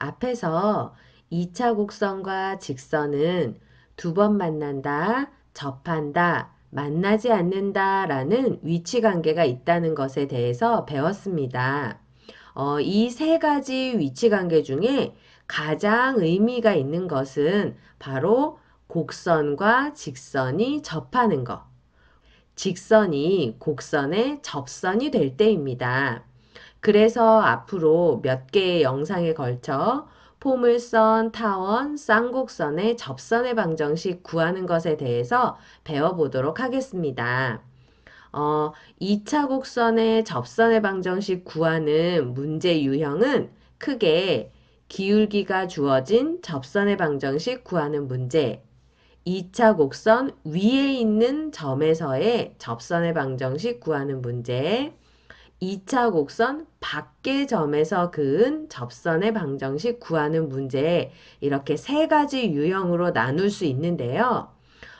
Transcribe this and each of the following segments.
앞에서 2차 곡선과 직선은 두 번 만난다, 접한다, 만나지 않는다 라는 위치 관계가 있다는 것에 대해서 배웠습니다. 이 세 가지 위치 관계 중에 가장 의미가 있는 것은 바로 곡선과 직선이 접하는 것, 직선이 곡선의 접선이 될 때입니다. 그래서 앞으로 몇 개의 영상에 걸쳐 포물선, 타원, 쌍곡선의 접선의 방정식 구하는 것에 대해서 배워보도록 하겠습니다. 2차 곡선의 접선의 방정식 구하는 문제 유형은 크게 기울기가 주어진 접선의 방정식 구하는 문제, 2차 곡선 위에 있는 점에서의 접선의 방정식 구하는 문제, 2차 곡선 밖의 점에서 그은 접선의 방정식 구하는 문제, 이렇게 세 가지 유형으로 나눌 수 있는데요.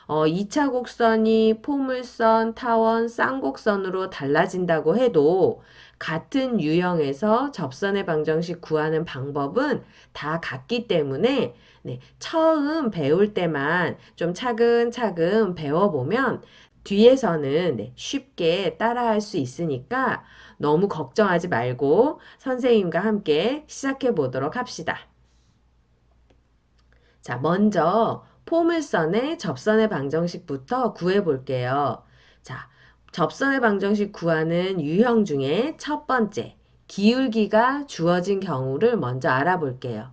2차 곡선이 포물선, 타원, 쌍곡선으로 달라진다고 해도 같은 유형에서 접선의 방정식 구하는 방법은 다 같기 때문에 네, 처음 배울 때만 좀 차근차근 배워보면 뒤에서는 네, 쉽게 따라할 수 있으니까 너무 걱정하지 말고 선생님과 함께 시작해 보도록 합시다. 자, 먼저 포물선의 접선의 방정식부터 구해 볼게요. 자, 접선의 방정식 구하는 유형 중에 첫 번째, 기울기가 주어진 경우를 먼저 알아볼게요.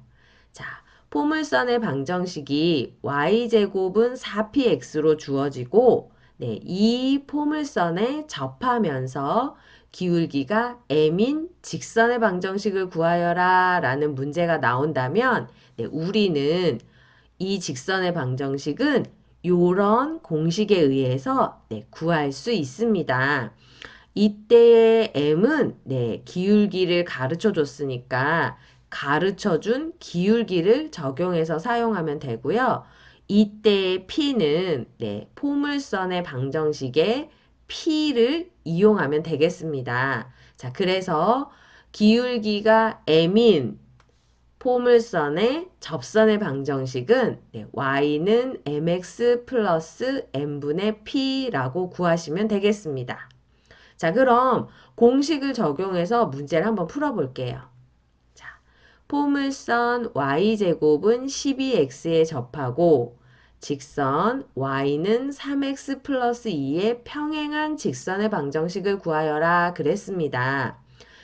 자, 포물선의 방정식이 y제곱은 4px로 주어지고 네, 이 포물선에 접하면서 기울기가 m인 직선의 방정식을 구하여라 라는 문제가 나온다면 네, 우리는 이 직선의 방정식은 요런 공식에 의해서 네, 구할 수 있습니다. 이때의 m은 네, 기울기를 가르쳐 줬으니까 가르쳐 준 기울기를 적용해서 사용하면 되고요. 이때의 p는 네, 포물선의 방정식에 p를 이용하면 되겠습니다. 자, 그래서 기울기가 m인 포물선의 접선의 방정식은 네, y는 mx 플러스 n분의 p라고 구하시면 되겠습니다. 자, 그럼 공식을 적용해서 문제를 한번 풀어볼게요. 자, 포물선 y제곱은 12x에 접하고 직선 y는 3x 플러스 2에 평행한 직선의 방정식을 구하여라 그랬습니다.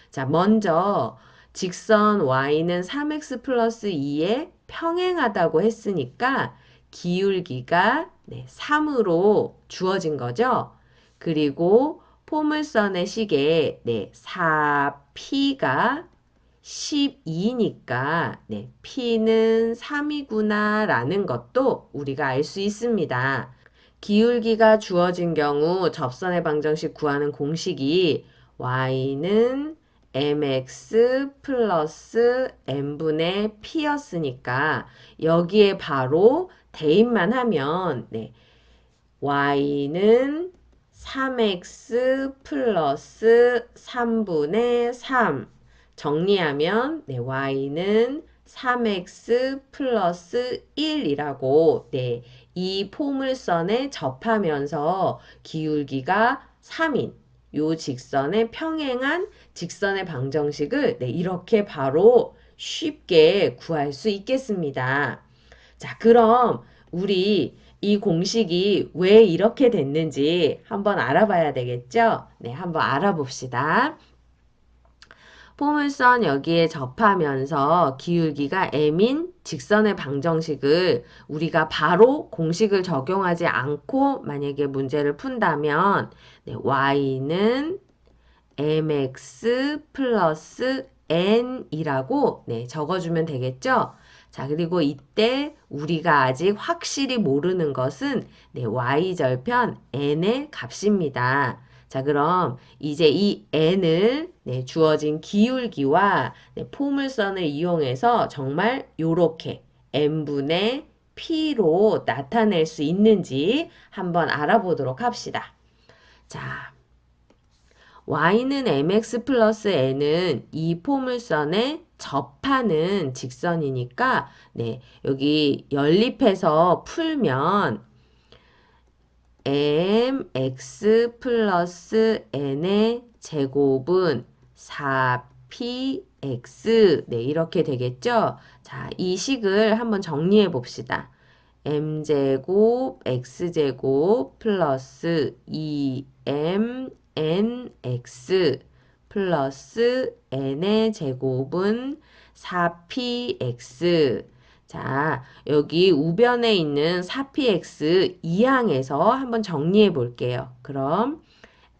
자, 먼저 직선 y는 3x 플러스 2에 평행하다고 했으니까 기울기가 3으로 주어진 거죠. 그리고 포물선의 식에 4p가 12니까 p는 3이구나 라는 것도 우리가 알 수 있습니다. 기울기가 주어진 경우 접선의 방정식 구하는 공식이 y는 mx 플러스 n분의 p였으니까 여기에 바로 대입만 하면 y는 3x 플러스 3분의 3 정리하면 y는 3x 플러스 1이라고 이 포물선에 접하면서 기울기가 3인 요 직선에 평행한 직선의 방정식을 이렇게 바로 쉽게 구할 수 있겠습니다. 자, 그럼 우리 이 공식이 왜 이렇게 됐는지 한번 알아봐야 되겠죠? 네, 한번 알아봅시다. 포물선 여기에 접하면서 기울기가 m인 직선의 방정식을 우리가 바로 공식을 적용하지 않고 만약에 문제를 푼다면 y는 mx 플러스 n이라고 적어주면 되겠죠? 자, 그리고 이때 우리가 아직 확실히 모르는 것은 y절편 n의 값입니다. 자, 그럼 이제 이 n을 주어진 기울기와 포물선을 이용해서 정말 요렇게 n분의 p로 나타낼 수 있는지 한번 알아보도록 합시다. 자, y는 mx 플러스 n은 이 포물선의 접하는 직선이니까 네, 여기 연립해서 풀면 mx 플러스 n의 제곱은 4px 네, 이렇게 되겠죠? 자, 이 식을 한번 정리해 봅시다. m제곱 x제곱 플러스 2mnx 플러스 n의 제곱은 4px. 자, 여기 우변에 있는 4px 이항에서 한번 정리해 볼게요. 그럼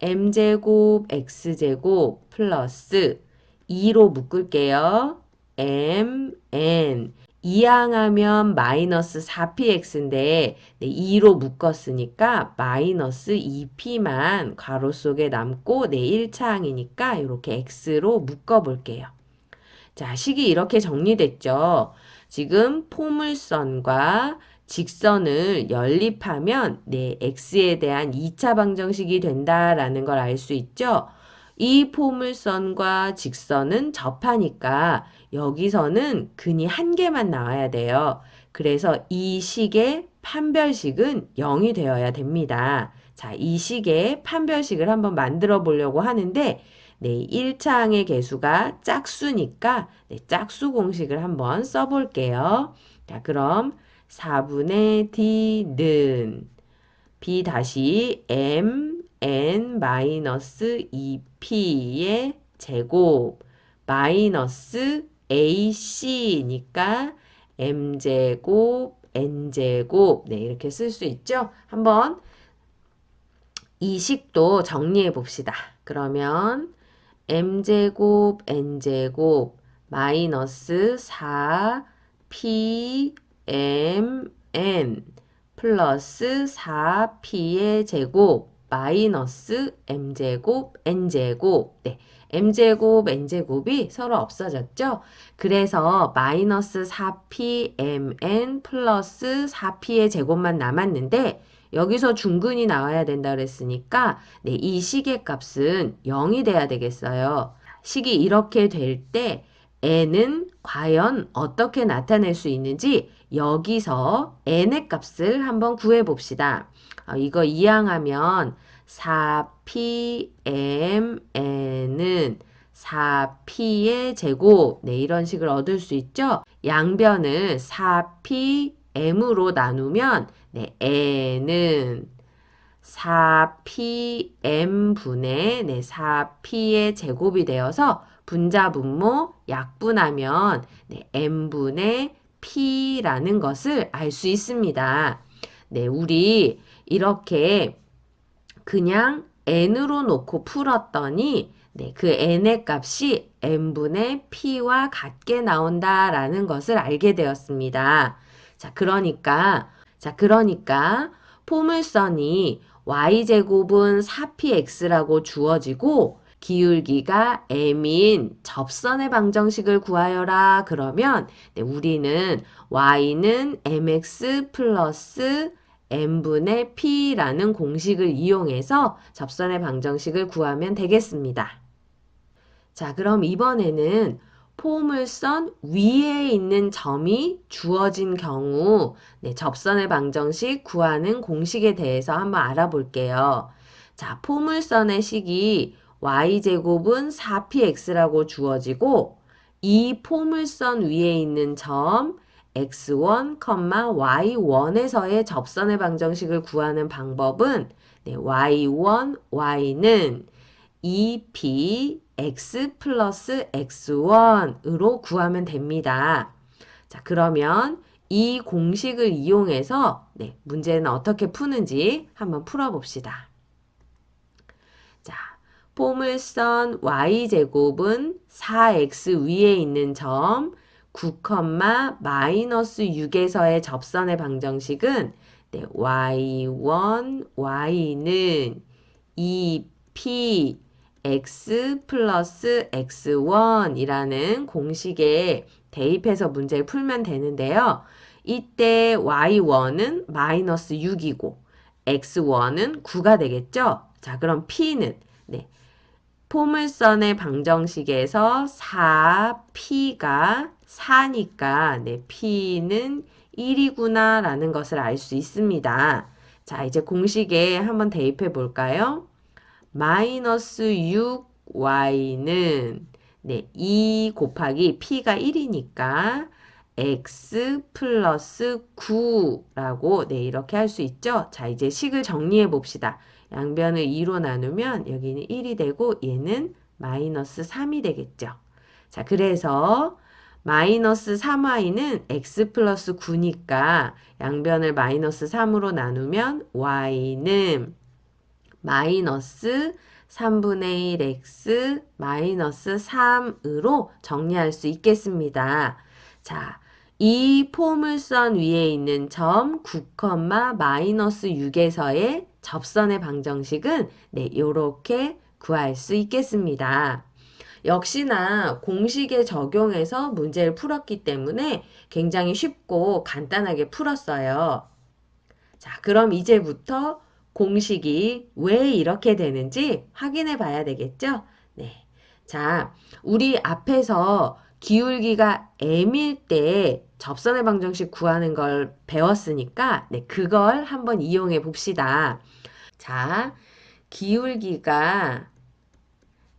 m제곱 x제곱 플러스 2로 묶을게요. mn 이항하면 마이너스 4px인데 네, 2로 묶었으니까 마이너스 2p만 괄호 속에 남고 네, 1차항이니까 이렇게 x로 묶어볼게요. 자, 식이 이렇게 정리됐죠. 지금 포물선과 직선을 연립하면 네, x에 대한 2차 방정식이 된다라는 걸 알 수 있죠. 이 포물선과 직선은 접하니까 여기서는 근이 한 개만 나와야 돼요. 그래서 이 식의 판별식은 0이 되어야 됩니다. 자, 이 식의 판별식을 한번 만들어 보려고 하는데 네, 1차항의 개수가 짝수니까 네, 짝수 공식을 한번 써볼게요. 자, 그럼 4분의 d는 b 다시 m n 마이너스 2p의 제곱 마이너스 ac니까 m제곱 n제곱 네, 이렇게 쓸 수 있죠? 한번 이 식도 정리해 봅시다. 그러면 m제곱 n제곱 마이너스 4pmn 플러스 4p의 제곱 마이너스 m제곱 n제곱 네, m제곱 n제곱이 서로 없어졌죠? 그래서 마이너스 4pmn 플러스 4p의 제곱만 남았는데 여기서 중근이 나와야 된다 그랬으니까 네, 이 식의 값은 0이 돼야 되겠어요. 식이 이렇게 될 때 n은 과연 어떻게 나타낼 수 있는지 여기서 n의 값을 한번 구해 봅시다. 이거 이항하면 4pmn은 4p의 제곱 네, 이런 식을 얻을 수 있죠. 양변을 4pm으로 나누면 네, n은 4pm분의 네, 4p의 제곱이 되어서 분자분모 약분하면 네, m분의 p라는 것을 알 수 있습니다. 네, 우리 이렇게 그냥 n으로 놓고 풀었더니 네, 그 n의 값이 n분의 p와 같게 나온다라는 것을 알게 되었습니다. 자, 그러니까 포물선이 y제곱은 4px라고 주어지고 기울기가 m인 접선의 방정식을 구하여라 그러면 네, 우리는 y는 mx 플러스 n분의 p라는 공식을 이용해서 접선의 방정식을 구하면 되겠습니다. 자, 그럼 이번에는 포물선 위에 있는 점이 주어진 경우 네, 접선의 방정식 구하는 공식에 대해서 한번 알아볼게요. 자, 포물선의 식이 y제곱은 4px라고 주어지고 이 포물선 위에 있는 점 x1, y1에서의 접선의 방정식을 구하는 방법은 네, y1, y는 2p x 플러스 x1으로 구하면 됩니다. 자, 그러면 이 공식을 이용해서 네, 문제는 어떻게 푸는지 한번 풀어봅시다. 자, 포물선 y제곱은 4x 위에 있는 점 9, 마이너스 6에서의 접선의 방정식은 네, y1, y는 2p x 플러스 x1이라는 공식에 대입해서 문제를 풀면 되는데요. 이때 y1은 마이너스 6이고 x1은 9가 되겠죠? 자, 그럼 p는 네, 포물선의 방정식에서 4p가 4니까 네, p는 1이구나 라는 것을 알 수 있습니다. 자, 이제 공식에 한번 대입해 볼까요? 마이너스 6y는 네, 2 곱하기 p가 1이니까 x 플러스 9라고 네, 이렇게 할 수 있죠. 자, 이제 식을 정리해 봅시다. 양변을 2로 나누면 여기는 1이 되고 얘는 마이너스 3이 되겠죠. 자, 그래서 마이너스 3y는 x 플러스 9니까 양변을 마이너스 3으로 나누면 y는 마이너스 3분의 1 x 마이너스 3으로 정리할 수 있겠습니다. 자, 이 포물선 위에 있는 점 9, 마이너스 6에서의 접선의 방정식은 네, 요렇게 구할 수 있겠습니다. 역시나 공식에 적용해서 문제를 풀었기 때문에 굉장히 쉽고 간단하게 풀었어요. 자, 그럼 이제부터 공식이 왜 이렇게 되는지 확인해 봐야 되겠죠? 네. 자, 우리 앞에서 기울기가 m일 때 접선의 방정식 구하는 걸 배웠으니까 네, 그걸 한번 이용해 봅시다. 자, 기울기가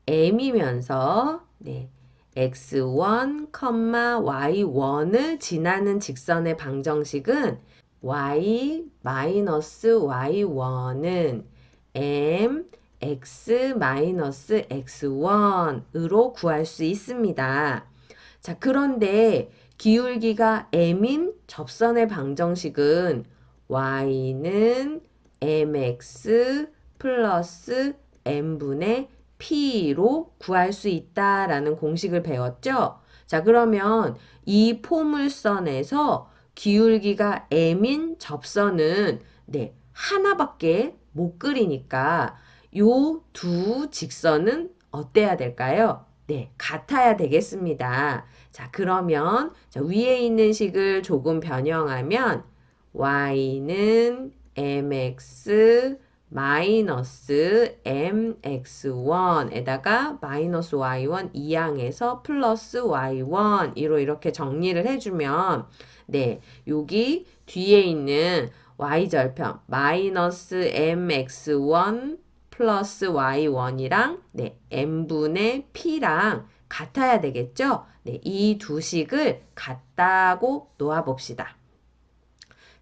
m이면서 네, x1, y1을 지나는 직선의 방정식은 y-y1은 m x-x1으로 구할 수 있습니다. 자, 그런데 기울기가 m인 접선의 방정식은 y는 mx 플러스 m분의 p로 구할 수 있다라는 공식을 배웠죠? 자, 그러면 이 포물선에서 기울기가 m인 접선은 네, 하나밖에 못 그리니까 요 두 직선은 어때야 될까요? 네, 같아야 되겠습니다. 자, 그러면 자, 위에 있는 식을 조금 변형하면 y는 mx 마이너스 mx1에다가 마이너스 y1 이항에서 플러스 y1 이렇게 정리를 해주면 네, 여기 뒤에 있는 y절편 마이너스 mx1 플러스 y1이랑 네, m분의 p랑 같아야 되겠죠? 네, 이 두 식을 같다고 놓아봅시다.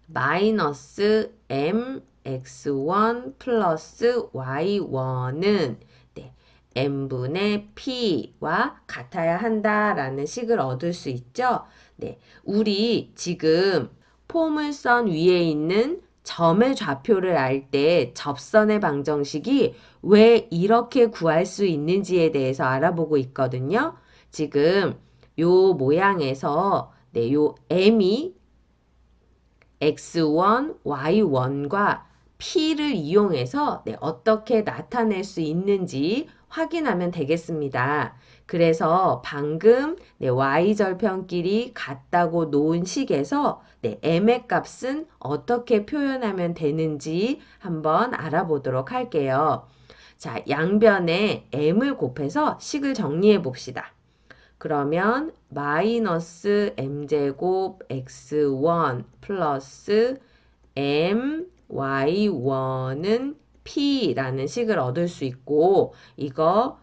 마이너스 mx1 플러스 y1은 네, m분의 p와 같아야 한다라는 식을 얻을 수 있죠. 네, 우리 지금 포물선 위에 있는 점의 좌표를 알 때 접선의 방정식이 왜 이렇게 구할 수 있는지에 대해서 알아보고 있거든요. 지금 요 모양에서 네, 요 m이 x1, y1과 p를 이용해서 네, 어떻게 나타낼 수 있는지 확인하면 되겠습니다. 그래서 방금 네, y절편끼리 같다고 놓은 식에서 네, m의 값은 어떻게 표현하면 되는지 한번 알아보도록 할게요. 자, 양변에 m을 곱해서 식을 정리해 봅시다. 그러면 마이너스 m제곱 x1 플러스 m y1은 p라는 식을 얻을 수 있고 이거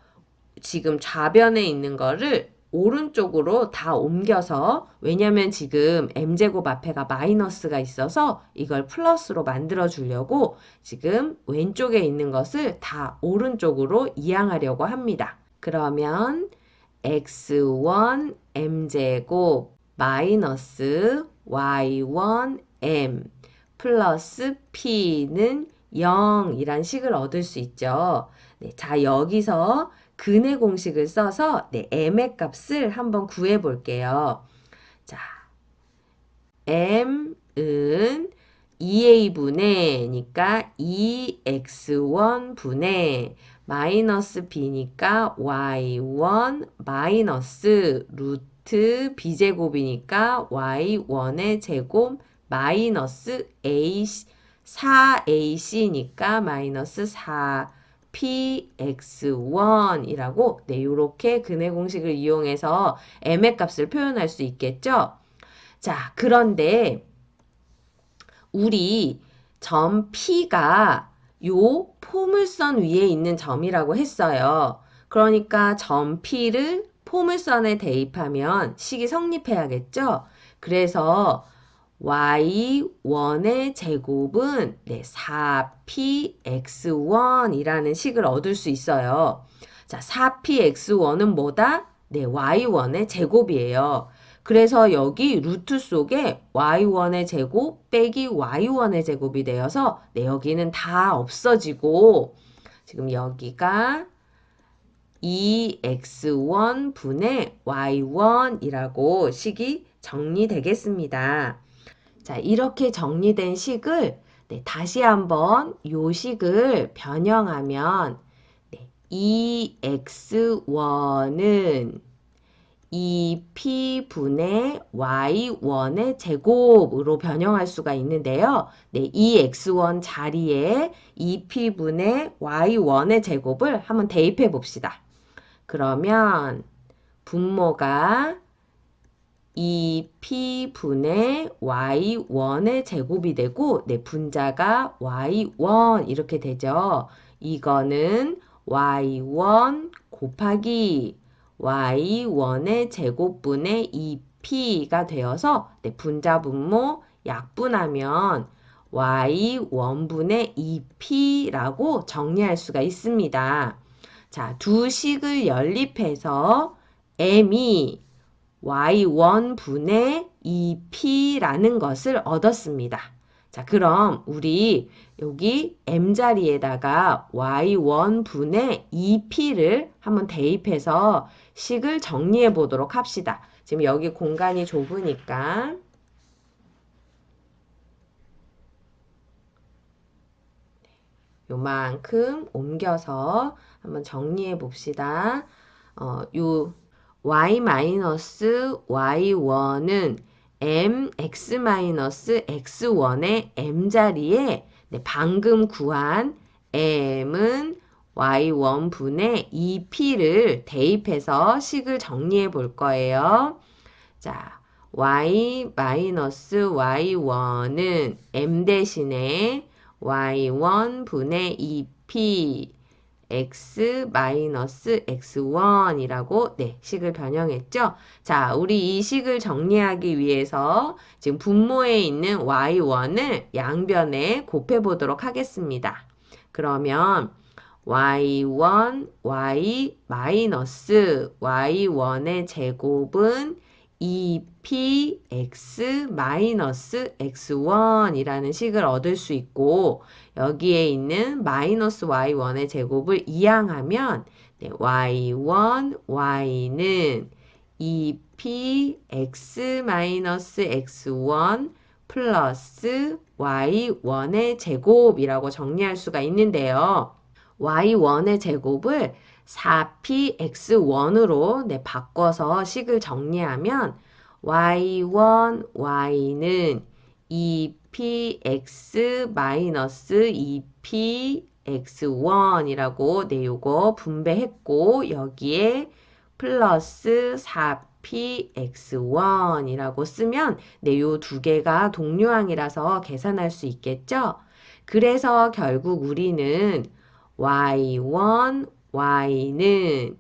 지금 좌변에 있는 거를 오른쪽으로 다 옮겨서 왜냐면 지금 m제곱 앞에가 마이너스가 있어서 이걸 플러스로 만들어 주려고 지금 왼쪽에 있는 것을 다 오른쪽으로 이항하려고 합니다. 그러면 x1 m제곱 마이너스 y1 m 플러스 p는 0이란 식을 얻을 수 있죠. 네, 자, 여기서 근의 공식을 써서 네, m의 값을 한번 구해 볼게요. 자, m은 2a분의니까 2x1분의 마이너스 b니까 y1 마이너스 루트 b제곱이니까 y1의 제곱 마이너스 a 4ac니까 마이너스 4 4px1이라고 네, 이렇게 근해 공식을 이용해서 m의 값을 표현할 수 있겠죠? 자, 그런데 우리 점 P가 요 포물선 위에 있는 점이라고 했어요. 그러니까 점 P를 포물선에 대입하면 식이 성립해야겠죠? 그래서 y1의 제곱은 네, 4px1이라는 식을 얻을 수 있어요. 자, 4px1은 뭐다? 네, y1의 제곱이에요. 그래서 여기 루트 속에 y1의 제곱 빼기 y1의 제곱이 되어서 네, 여기는 다 없어지고 지금 여기가 2x1 분의 y1이라고 식이 정리되겠습니다. 자, 이렇게 정리된 식을 네, 다시 한번 요 식을 변형하면 네, 2x1은 2p분의 y1의 제곱으로 변형할 수가 있는데요. 네, 이 x1 자리에 2p분의 y1의 제곱을 한번 대입해 봅시다. 그러면 분모가 2p분의 y1의 제곱이 되고 네, 분자가 y1 이렇게 되죠. 이거는 y1 곱하기 y1의 제곱분의 2p가 되어서 네, 분자 분모 약분하면 y1분의 2p라고 정리할 수가 있습니다. 자, 두 식을 연립해서 m이 y1분의 2p라는 것을 얻었습니다. 자, 그럼 우리 여기 m자리에다가 y1분의 2p를 한번 대입해서 식을 정리해 보도록 합시다. 지금 여기 공간이 좁으니까 요만큼 옮겨서 한번 정리해 봅시다. 요 y-y1은 mx-x1의 m자리에 네, 방금 구한 m은 y1분의 2p를 대입해서 식을 정리해 볼 거예요. 자, y-y1은 m 대신에 y1분의 2p x-x1이라고 네, 식을 변형했죠. 자, 우리 이 식을 정리하기 위해서 지금 분모에 있는 y1을 양변에 곱해 보도록 하겠습니다. 그러면 y1, y-y1의 제곱은 2px-x1이라는 식을 얻을 수 있고 여기에 있는 마이너스 y1의 제곱을 이항하면 네, y1, y는 2px-x1 플러스 y1의 제곱이라고 정리할 수가 있는데요. y1의 제곱을 4px1으로 네, 바꿔서 식을 정리하면 y1, y는 2px-2px1이라고 네, 요거 분배했고 여기에 플러스 4px1이라고 쓰면 네, 요 두 개가 동류항이라서 계산할 수 있겠죠? 그래서 결국 우리는 y1, y는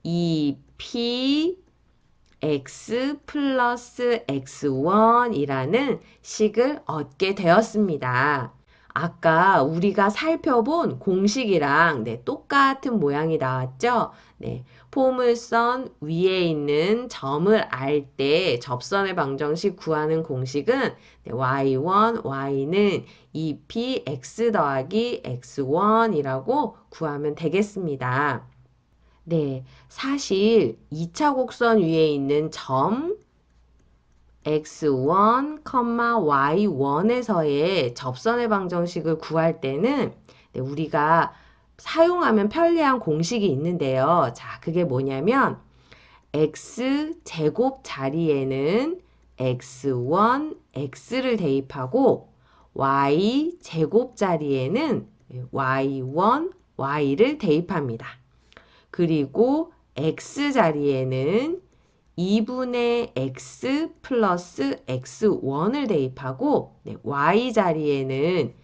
2p x 플러스 x1이라는 식을 얻게 되었습니다. 아까 우리가 살펴본 공식이랑 네, 똑같은 모양이 나왔죠? 네, 포물선 위에 있는 점을 알 때 접선의 방정식 구하는 공식은 네, y1, y는 2px 더하기 x1이라고 구하면 되겠습니다. 네, 사실 2차 곡선 위에 있는 점 x1, y1에서의 접선의 방정식을 구할 때는 네, 우리가 사용하면 편리한 공식이 있는데요. 자, 그게 뭐냐면 x제곱 자리에는 x1, x를 대입하고 y제곱 자리에는 y1, y를 대입합니다. 그리고 x 자리에는 2분의 x 플러스 x1을 대입하고 y 자리에는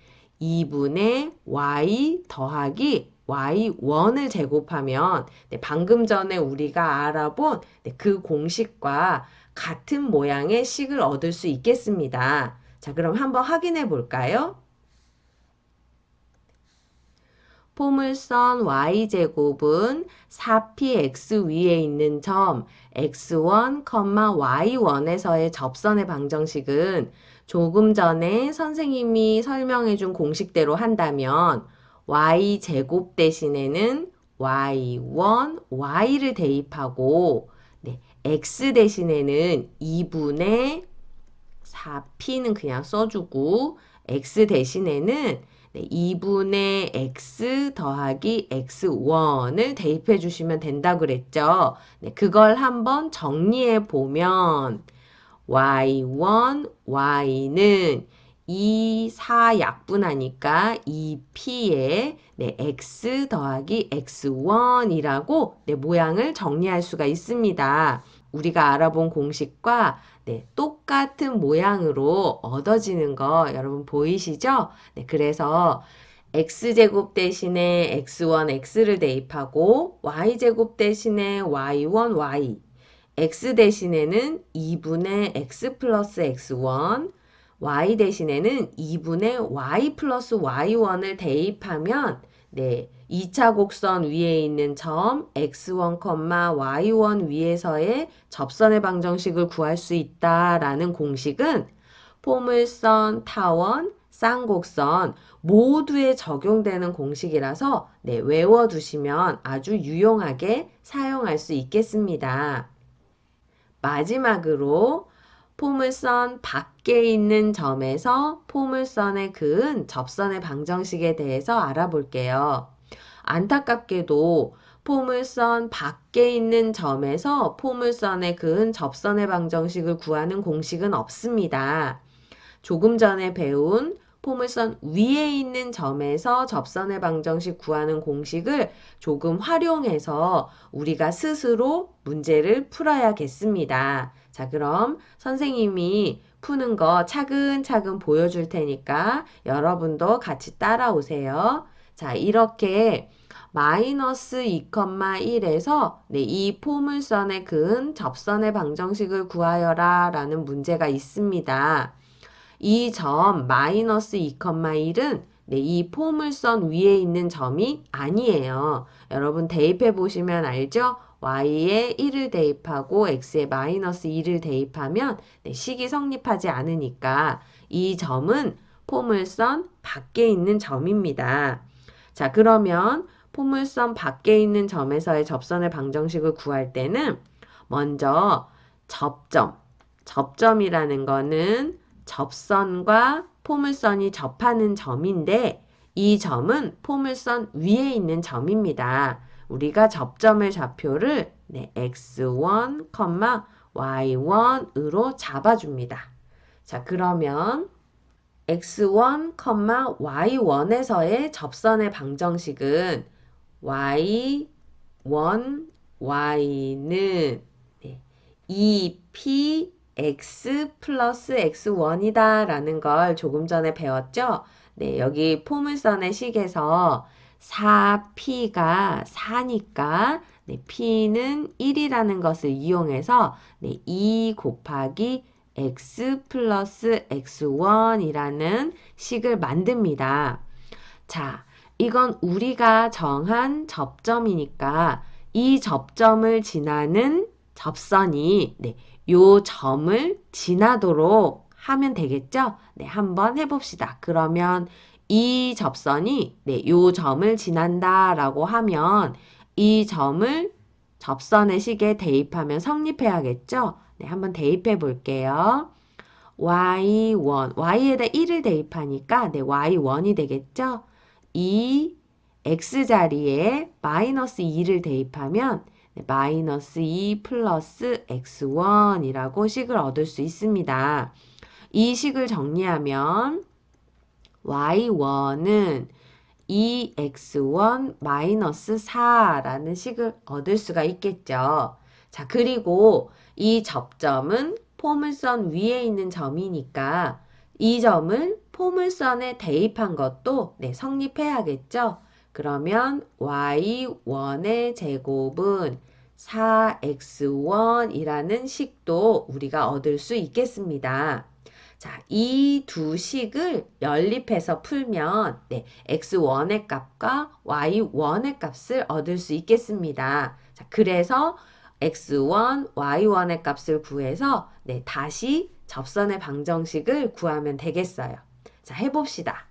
2분의 y 더하기 y1을 제곱하면 방금 전에 우리가 알아본 그 공식과 같은 모양의 식을 얻을 수 있겠습니다. 자, 그럼 한번 확인해 볼까요? 포물선 y제곱은 4px 위에 있는 점 x1, y1에서의 접선의 방정식은 조금 전에 선생님이 설명해 준 공식대로 한다면 y제곱 대신에는 y1, y를 대입하고 x 대신에는 2분의 4p는 그냥 써주고 x 대신에는 2분의 x 더하기 x1을 대입해 주시면 된다고 그랬죠. 그걸 한번 정리해 보면 y1, y는 2, 4 약분하니까 2p에 x 더하기 x1이라고 모양을 정리할 수가 있습니다. 우리가 알아본 공식과 똑같은 모양으로 얻어지는 거 여러분 보이시죠? 그래서 x제곱 대신에 x1, x를 대입하고 y제곱 대신에 y1, y x 대신에는 2분의 x 플러스 x1 y 대신에는 2분의 y 플러스 y1을 대입하면 2차 곡선 위에 있는 점 x1, y1 위에서의 접선의 방정식을 구할 수 있다라는 공식은 포물선, 타원, 쌍곡선 모두에 적용되는 공식이라서 외워두시면 아주 유용하게 사용할 수 있겠습니다. 마지막으로 포물선 밖에 있는 점에서 포물선에 그은 접선의 방정식에 대해서 알아볼게요. 안타깝게도 포물선 밖에 있는 점에서 포물선에 그은 접선의 방정식을 구하는 공식은 없습니다. 조금 전에 배운 포물선 위에 있는 점에서 접선의 방정식 구하는 공식을 조금 활용해서 우리가 스스로 문제를 풀어야겠습니다. 자, 그럼 선생님이 푸는 거 차근차근 보여줄 테니까 여러분도 같이 따라오세요. 자, 이렇게 마이너스 2,1에서 이 포물선에 그은 접선의 방정식을 구하여라 라는 문제가 있습니다. 이 점 마이너스 2,1은 이 포물선 위에 있는 점이 아니에요. 여러분 대입해 보시면 알죠? y에 1을 대입하고 x에 마이너스 2를 대입하면 식이 성립하지 않으니까 이 점은 포물선 밖에 있는 점입니다. 자, 그러면 포물선 밖에 있는 점에서의 접선의 방정식을 구할 때는 먼저 접점이라는 거는 접선과 포물선이 접하는 점인데 이 점은 포물선 위에 있는 점입니다. 우리가 접점의 좌표를 x1, y1으로 잡아줍니다. 자, 그러면 x1, y1에서의 접선의 방정식은 y1, y는 2p x 플러스 x1이다 라는 걸 조금 전에 배웠죠? 여기 포물선의 식에서 4p가 4니까 p는 1이라는 것을 이용해서 2 곱하기 x 플러스 x1이라는 식을 만듭니다. 자, 이건 우리가 정한 접점이니까 이 접점을 지나는 접선이 요 점을 지나도록 하면 되겠죠? 한번 해봅시다. 그러면 이 접선이 요 점을 지난다라고 하면 이 점을 접선의 식에 대입하면 성립해야겠죠? 한번 대입해 볼게요. y1, y에다 1을 대입하니까 y1이 되겠죠? 이 x자리에 마이너스 2를 대입하면 마이너스 2 플러스 x1이라고 식을 얻을 수 있습니다. 이 식을 정리하면 y1은 2x1 마이너스 4라는 식을 얻을 수가 있겠죠. 자, 그리고 이 접점은 포물선 위에 있는 점이니까 이 점을 포물선에 대입한 것도 네, 성립해야겠죠. 그러면 y1의 제곱은 4x1이라는 식도 우리가 얻을 수 있겠습니다. 자, 이 두 식을 연립해서 풀면 네, x1의 값과 y1의 값을 얻을 수 있겠습니다. 자, 그래서 x1, y1의 값을 구해서 네, 다시 접선의 방정식을 구하면 되겠어요. 자, 해봅시다.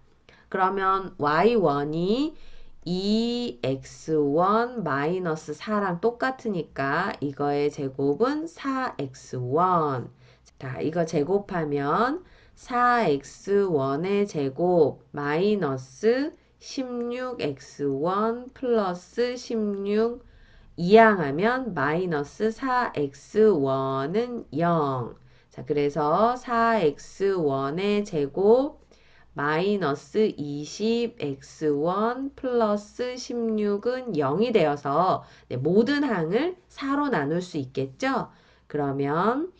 그러면 y1이 2x1 마이너스 4랑 똑같으니까 이거의 제곱은 4x1. 자, 이거 제곱하면 4x1의 제곱 마이너스 16x1 플러스 16 이항하면 마이너스 4x1은 0. 자, 그래서 4x1의 제곱 마이너스 20x1 플러스 16은 0이 되어서 네, 모든 항을 4로 나눌 수 있겠죠? 그러면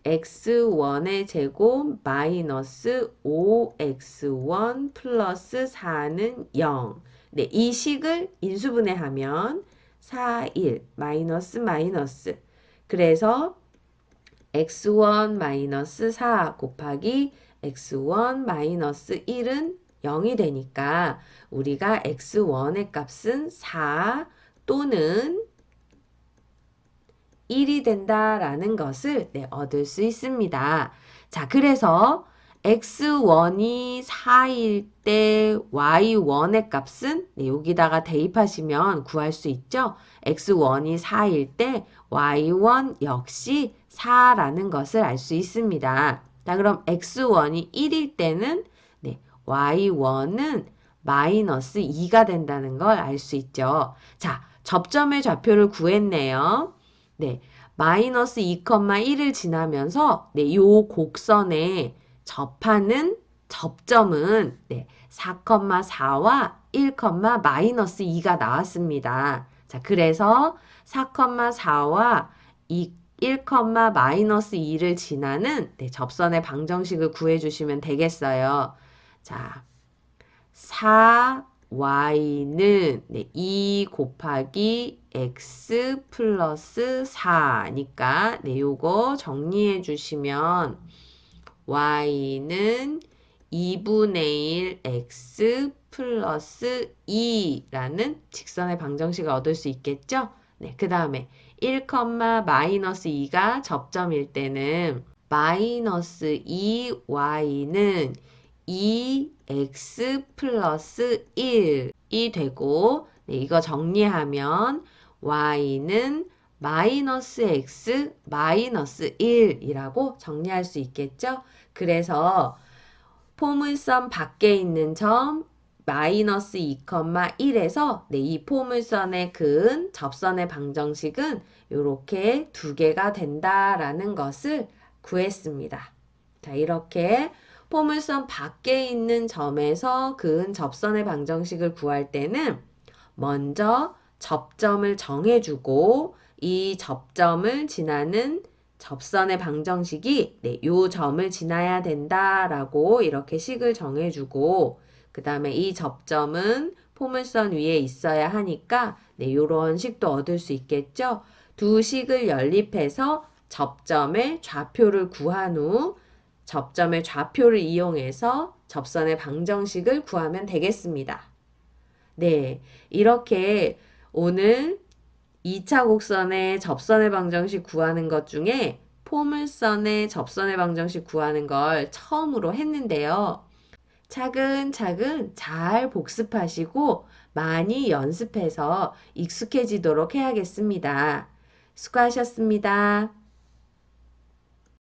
x1의 제곱 마이너스 5x1 플러스 4는 0. 네, 이 식을 인수분해하면 4, 1 마이너스 마이너스. 그래서 x1 마이너스 4 곱하기 x1 마이너스 1은 0이 되니까 우리가 x1의 값은 4 또는 1이 된다라는 것을 네, 얻을 수 있습니다. 자, 그래서 x1이 4일 때 y1의 값은 네, 여기다가 대입하시면 구할 수 있죠. x1이 4일 때 y1 역시 4라는 것을 알 수 있습니다. 자, 그럼 x1이 1일 때는 네, y1은 마이너스 2가 된다는 걸 알 수 있죠. 자, 접점의 좌표를 구했네요. 네, 마이너스 2,1을 지나면서 네, 요 곡선에 접하는 접점은 네, 4,4와 1, 마이너스 2가 나왔습니다. 자, 그래서 4,4와 1, 마이너스 2를 지나는 네, 접선의 방정식을 구해주시면 되겠어요. 자, 4y는 네, 2 곱하기 x 플러스 4니까 네, 요거 정리해 주시면 y는 2분의 1 x 플러스 2라는 직선의 방정식을 얻을 수 있겠죠? 네, 그 다음에 1, 마이너스 2가 접점일 때는 마이너스 2y는 2x 플러스 1이 되고 네, 이거 정리하면 y는 마이너스 x 마이너스 1이라고 정리할 수 있겠죠? 그래서 포물선 밖에 있는 점 마이너스 2,1에서 네, 이 포물선의 근 접선의 방정식은 이렇게 두 개가 된다라는 것을 구했습니다. 자, 이렇게 포물선 밖에 있는 점에서 근 접선의 방정식을 구할 때는 먼저 접점을 정해주고 이 접점을 지나는 접선의 방정식이 네, 요 점을 지나야 된다라고 이렇게 식을 정해주고 그 다음에 이 접점은 포물선 위에 있어야 하니까 네, 요런 식도 얻을 수 있겠죠. 두 식을 연립해서 접점의 좌표를 구한 후 접점의 좌표를 이용해서 접선의 방정식을 구하면 되겠습니다. 네, 이렇게 오늘 2차 곡선의 접선의 방정식 구하는 것 중에 포물선의 접선의 방정식 구하는 걸 처음으로 했는데요. 차근차근 잘 복습하시고 많이 연습해서 익숙해지도록 해야겠습니다. 수고하셨습니다.